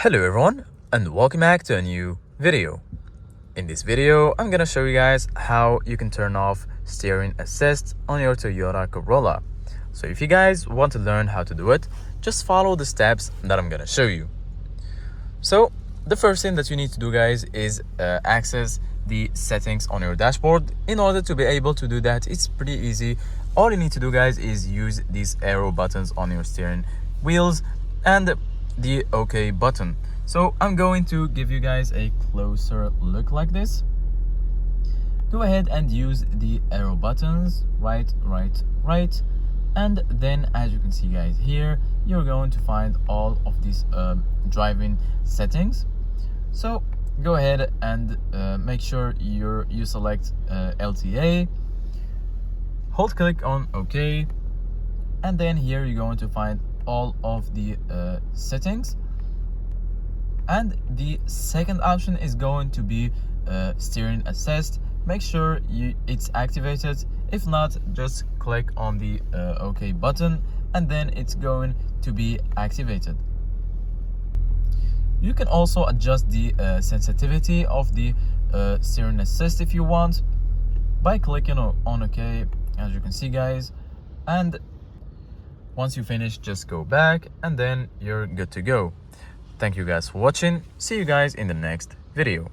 Hello everyone and welcome back to a new video. In this video, I'm gonna show you guys how you can turn off steering assist on your Toyota Corolla. So if you guys want to learn how to do it, just follow the steps that I'm gonna show you. So the first thing that you need to do, guys, is access the settings on your dashboard. In order to be able to do that, it's pretty easy. All you need to do, guys, is use these arrow buttons on your steering wheels and the OK button. So I'm going to give you guys a closer look like this. Go ahead and use the arrow buttons, right, and then as you can see, guys, here you're going to find all of these driving settings. So go ahead and make sure you select LTA, hold click on OK, and then here you're going to find all of the settings, and the second option is going to be steering assist. Make sure it's activated. If not, just click on the OK button and then it's going to be activated. You can also adjust the sensitivity of the steering assist if you want by clicking on OK, as you can see, guys, and once you finish, just go back and then you're good to go. Thank you guys for watching. See you guys in the next video.